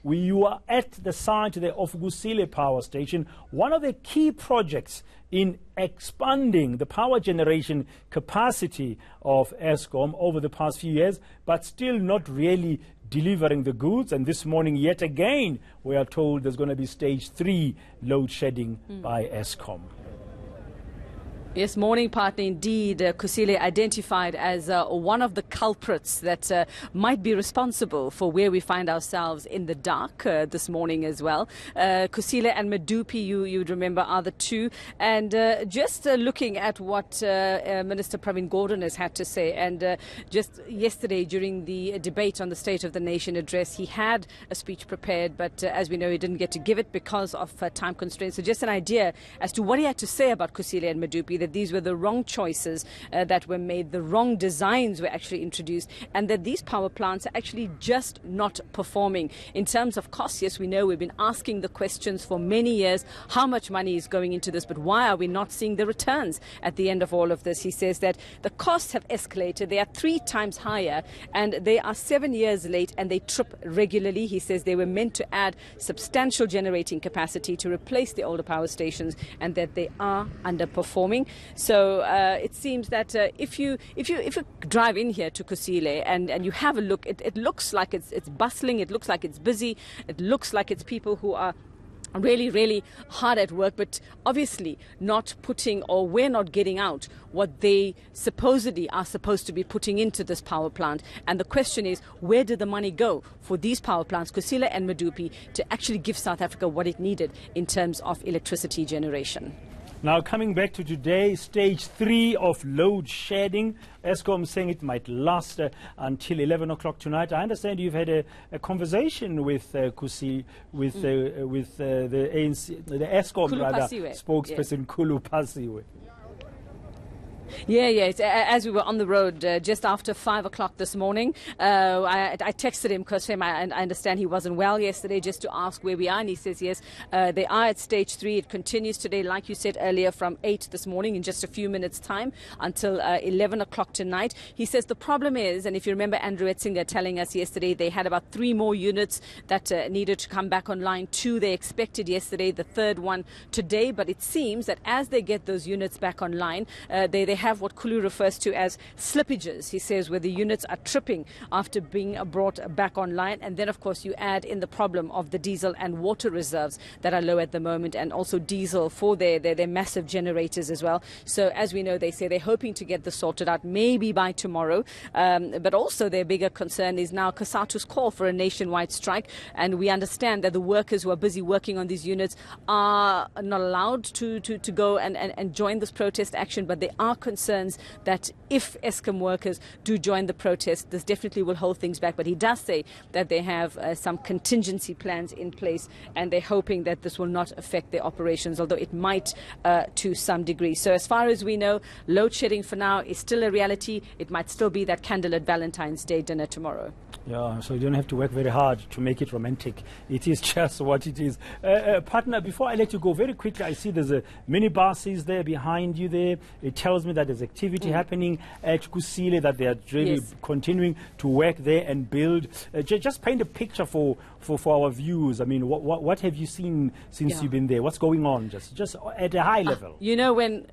You are at the site there of Kusile Power Station, one of the key projects in expanding the power generation capacity of Eskom over the past few years, but still not really delivering the goods. And this morning, yet again, we are told there's going to be stage 3 load shedding by Eskom. Yes, morning partner, indeed. Kusile identified as one of the culprits that might be responsible for where we find ourselves in the dark this morning as well. Kusile and Medupi, you'd remember, are the two. And just looking at what Minister Pravin Gordhan has had to say, and just yesterday during the debate on the State of the Nation address, he had a speech prepared, but as we know, he didn't get to give it because of time constraints. So just an idea as to what he had to say about Kusile and Medupi, that these were the wrong choices that were made, the wrong designs were actually introduced, and that these power plants are actually just not performing. In terms of costs, yes, we know we've been asking the questions for many years, how much money is going into this, but why are we not seeing the returns at the end of all of this? He says that the costs have escalated, they are 3 times higher, and they are 7 years late, and they trip regularly. He says they were meant to add substantial generating capacity to replace the older power stations, and that they are underperforming. So it seems that if you drive in here to Kusile and you have a look, it looks like it's bustling, it looks like it's busy, it looks like it's people who are really hard at work, but obviously not putting, or we're not getting out what they supposedly are supposed to be putting into this power plant. And the question is, where did the money go for these power plants, Kusile and Medupi, to actually give South Africa what it needed in terms of electricity generation? Now, coming back to today, stage 3 of load shedding. Eskom saying it might last until 11 o'clock tonight. I understand you've had a conversation with Kusile, with the ANC, the Eskom spokesperson, Khulu Phasiwe. Yeah. As we were on the road just after 5 o'clock this morning, I texted him because I understand he wasn't well yesterday, just to ask where we are. And he says, yes, they are at stage 3. It continues today, like you said earlier, from 8 this morning in just a few minutes' time until 11 o'clock tonight. He says the problem is, and if you remember Andrew Etzinger telling us yesterday, they had about 3 more units that needed to come back online. 2 they expected yesterday, the 3rd one today. But it seems that as they get those units back online, they have what Khulu refers to as slippages. He says where the units are tripping after being brought back online. And then, of course, you add in the problem of the diesel and water reserves that are low at the moment, and also diesel for their massive generators as well. So as we know, they say they're hoping to get this sorted out maybe by tomorrow. But also their bigger concern is now COSATU's call for a nationwide strike. And we understand that the workers who are busy working on these units are not allowed to go and join this protest action, but they are concerns that if Eskom workers do join the protest, this definitely will hold things back. But he does say that they have some contingency plans in place, and they're hoping that this will not affect their operations, although it might to some degree. So as far as we know, load shedding for now is still a reality. It might still be that candlelit Valentine's Day dinner tomorrow. Yeah, so you don't have to work very hard to make it romantic. It is just what it is. Partner, before I let you go, very quickly, I see there's a minibuses there behind you there. It tells me that there's activity happening at Kusile, that they are really continuing to work there and build. Just paint a picture for our viewers. I mean, what have you seen since you've been there? What's going on, just at a high level? You know, when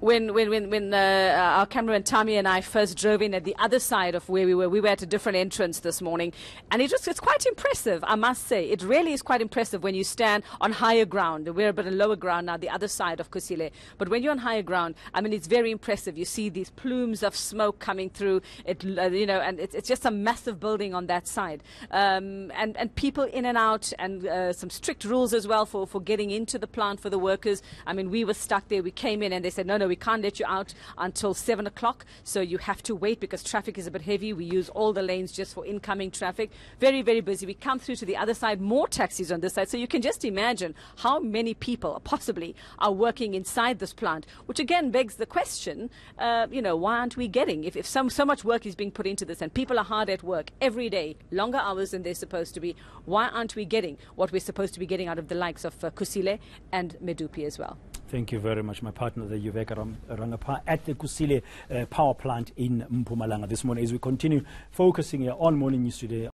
our cameraman Tommy and I first drove in at the other side of where we were at a different entrance this morning, and it's quite impressive, I must say. It really is quite impressive when you stand on higher ground. We're a bit on lower ground now, the other side of Kusile. But when you're on higher ground, I mean, it's very impressive. You see these plumes of smoke coming through, and it's just a massive building on that side. And people in and out, and some strict rules as well for getting into the plant for the workers. I mean, we were stuck there. We came in and they said, no, we can't let you out until 7 o'clock. So you have to wait because traffic is a bit heavy. We use all the lanes just for incoming traffic. Very, very busy. We come through to the other side, more taxis on this side. So you can just imagine how many people possibly are working inside this plant, which again begs the question, why aren't we getting, if so much work is being put into this and people are hard at work every day, longer hours than they're supposed to be, why aren't we getting what we're supposed to be getting out of the likes of Kusile and Medupi as well? Thank you very much, my partner, the Yuveka Rangapa at the Kusile power plant in Mpumalanga this morning, as we continue focusing on Morning News Today.